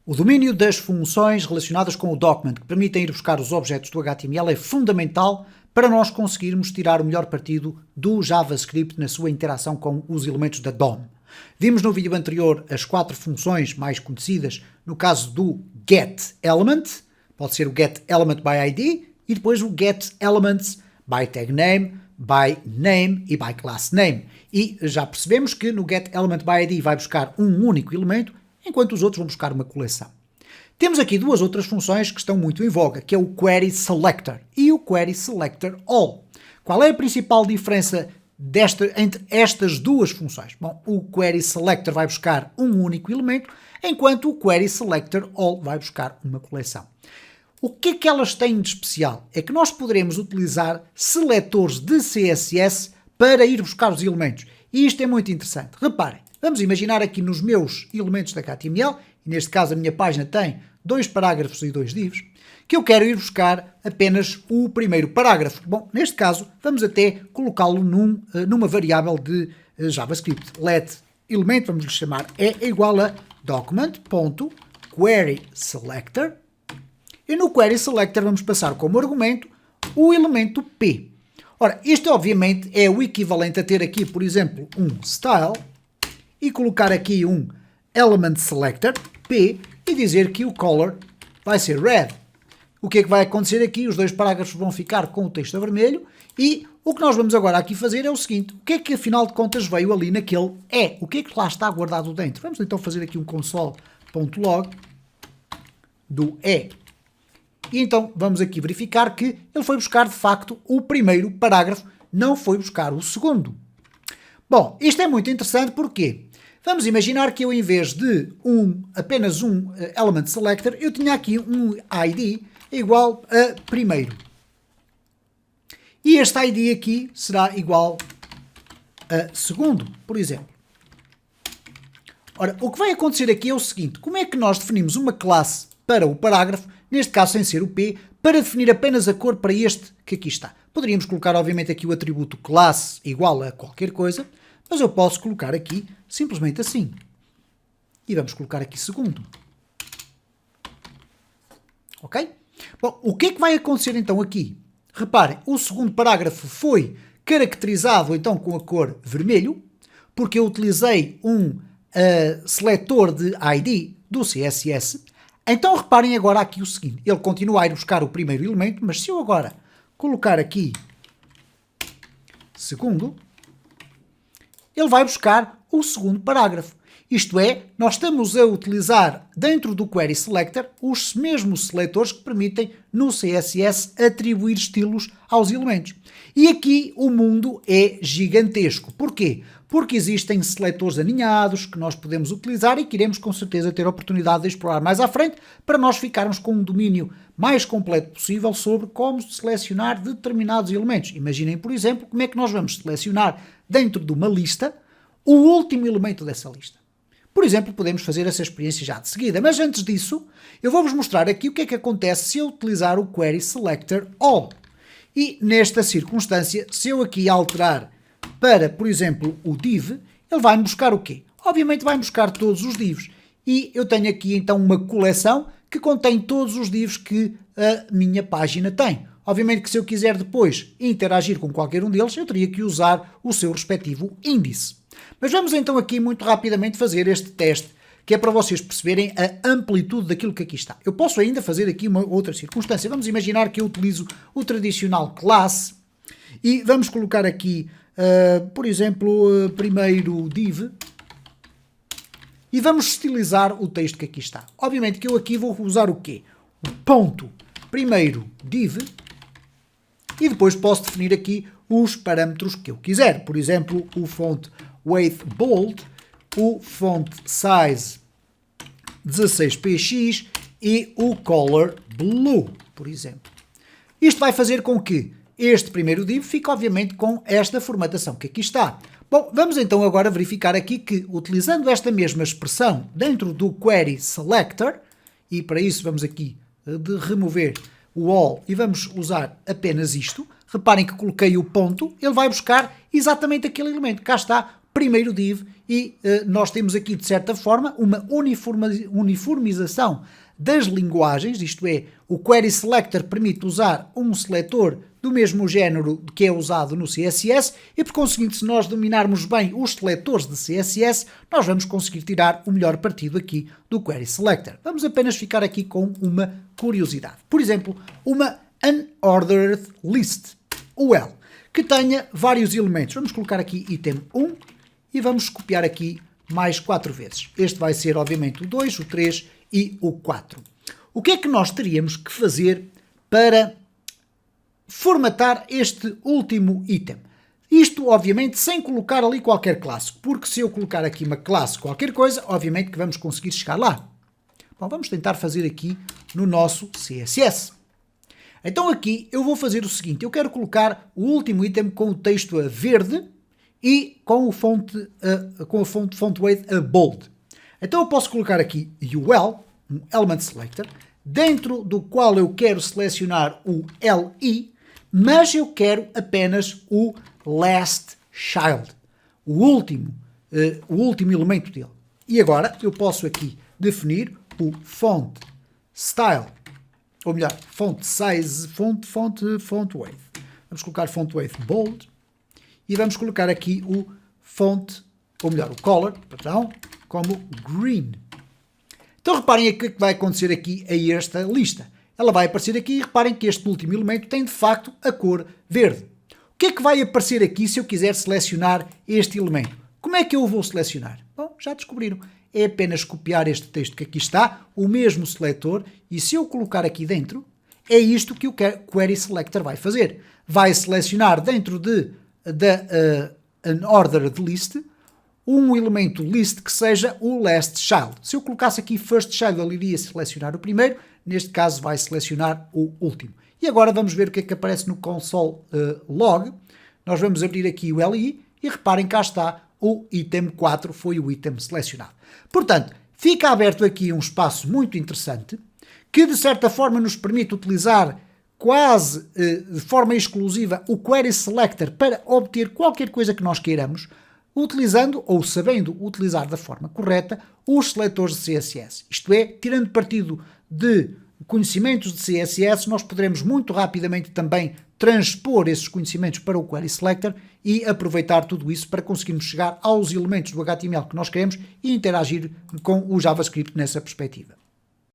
O domínio das funções relacionadas com o document que permitem ir buscar os objetos do HTML é fundamental para nós conseguirmos tirar o melhor partido do JavaScript na sua interação com os elementos da DOM. Vimos no vídeo anterior as 4 funções mais conhecidas no caso do getElement, pode ser o getElementById e depois o getElements by tag name, by name e by class name. E já percebemos que no getElementById vai buscar um único elemento, enquanto os outros vão buscar uma coleção. Temos aqui duas outras funções que estão muito em voga, que é o querySelector e o querySelectorAll. Qual é a principal diferença entre estas duas funções? Bom, o querySelector vai buscar um único elemento, enquanto o querySelectorAll vai buscar uma coleção. O que é que elas têm de especial? É que nós poderemos utilizar seletores de CSS para ir buscar os elementos. E isto é muito interessante. Reparem, vamos imaginar aqui nos meus elementos da HTML, e neste caso a minha página tem 2 parágrafos e 2 divs, que eu quero ir buscar apenas o primeiro parágrafo. Bom, neste caso, vamos até colocá-lo numa variável de JavaScript. Let element, vamos lhe chamar, é igual a document.querySelector. E no querySelector vamos passar como argumento o elemento P. Ora, isto obviamente é o equivalente a ter aqui, por exemplo, um style e colocar aqui um elementSelector, P, e dizer que o color vai ser red. O que é que vai acontecer aqui? Os 2 parágrafos vão ficar com o texto a vermelho e o que nós vamos agora aqui fazer é o seguinte. O que é que afinal de contas veio ali naquele E? O que é que lá está guardado dentro? Vamos então fazer aqui um console.log do E. E então vamos aqui verificar que ele foi buscar de facto o primeiro parágrafo, não foi buscar o segundo. Bom, isto é muito interessante porque vamos imaginar que eu em vez de apenas um element selector, eu tinha aqui um ID igual a primeiro. E este ID aqui será igual a segundo, por exemplo. Ora, o que vai acontecer aqui é o seguinte, como é que nós definimos uma classe para o parágrafo, neste caso sem ser o P, para definir apenas a cor para este que aqui está? Poderíamos colocar obviamente aqui o atributo classe igual a qualquer coisa, mas eu posso colocar aqui simplesmente assim. E vamos colocar aqui segundo. Ok? Bom, o que é que vai acontecer então aqui? Reparem, o segundo parágrafo foi caracterizado então com a cor vermelho, porque eu utilizei um seletor de ID do CSS. Então reparem agora aqui o seguinte, ele continua a ir buscar o primeiro elemento, mas se eu agora colocar aqui segundo, ele vai buscar o segundo parágrafo. Isto é, nós estamos a utilizar dentro do querySelector os mesmos seletores que permitem no CSS atribuir estilos aos elementos. E aqui o mundo é gigantesco. Porquê? Porque existem seletores aninhados que nós podemos utilizar e que iremos com certeza ter a oportunidade de explorar mais à frente para nós ficarmos com um domínio mais completo possível sobre como selecionar determinados elementos. Imaginem, por exemplo, como é que nós vamos selecionar dentro de uma lista o último elemento dessa lista. Por exemplo, podemos fazer essa experiência já de seguida, mas antes disso, eu vou-vos mostrar aqui o que é que acontece se eu utilizar o querySelectorAll. E nesta circunstância, se eu aqui alterar para, por exemplo, o div, ele vai-me buscar o quê? Obviamente vai-me buscar todos os divs. E eu tenho aqui então uma coleção que contém todos os divs que a minha página tem. Obviamente que se eu quiser depois interagir com qualquer um deles, eu teria que usar o seu respectivo índice. Mas vamos então aqui muito rapidamente fazer este teste, que é para vocês perceberem a amplitude daquilo que aqui está. Eu posso ainda fazer aqui uma outra circunstância. Vamos imaginar que eu utilizo o tradicional class e vamos colocar aqui, por exemplo, primeiro div e vamos estilizar o texto que aqui está. Obviamente que eu aqui vou usar o quê? O ponto primeiro div e depois posso definir aqui os parâmetros que eu quiser. Por exemplo, o font weight bold, o font size 16px e o color blue, por exemplo. Isto vai fazer com que este primeiro div fique obviamente com esta formatação que aqui está. Bom, vamos então agora verificar aqui que utilizando esta mesma expressão dentro do querySelector, e para isso vamos aqui de remover o all e vamos usar apenas isto. Reparem que coloquei o ponto, ele vai buscar exatamente aquele elemento. Cá está, primeiro div e nós temos aqui, de certa forma, uma uniformização das linguagens, isto é, o Query Selector permite usar um seletor do mesmo género que é usado no CSS e, por conseguinte, se nós dominarmos bem os seletores de CSS, nós vamos conseguir tirar o melhor partido aqui do Query Selector. Vamos apenas ficar aqui com uma curiosidade. Por exemplo, uma Unordered List, UL, que tenha vários elementos. Vamos colocar aqui item 1 e vamos copiar aqui mais 4 vezes. Este vai ser, obviamente, o 2, o 3 e o 4. O que é que nós teríamos que fazer para formatar este último item? Isto, obviamente, sem colocar ali qualquer classe, porque se eu colocar aqui uma classe qualquer coisa, obviamente que vamos conseguir chegar lá. Bom, vamos tentar fazer aqui no nosso CSS. Então aqui eu vou fazer o seguinte, eu quero colocar o último item com o texto a verde e com a font weight a bold. Então eu posso colocar aqui UL, um Element Selector, dentro do qual eu quero selecionar o LI, mas eu quero apenas o last child, o último elemento dele. E agora eu posso aqui definir o font style, ou melhor, font size, font weight. Vamos colocar font weight bold e vamos colocar aqui o font, ou melhor, o color, perdão, como green. Então reparem o que vai acontecer aqui a esta lista. Ela vai aparecer aqui e reparem que este último elemento tem de facto a cor verde. O que é que vai aparecer aqui se eu quiser selecionar este elemento? Como é que eu o vou selecionar? Bom, já descobriram. É apenas copiar este texto que aqui está, o mesmo seletor, e se eu colocar aqui dentro, é isto que o Query Selector vai fazer. Vai selecionar dentro da Unordered List um elemento list que seja o last child. Se eu colocasse aqui first child, ele iria selecionar o primeiro, neste caso vai selecionar o último. E agora vamos ver o que é que aparece no console log. Nós vamos abrir aqui o LI e reparem, cá está, o item 4 foi o item selecionado. Portanto, fica aberto aqui um espaço muito interessante, que de certa forma nos permite utilizar quase de forma exclusiva o Query Selector para obter qualquer coisa que nós queiramos, utilizando ou sabendo utilizar da forma correta os seletores de CSS. Isto é, tirando partido de conhecimentos de CSS, nós poderemos muito rapidamente também transpor esses conhecimentos para o Query Selector e aproveitar tudo isso para conseguirmos chegar aos elementos do HTML que nós queremos e interagir com o JavaScript nessa perspectiva.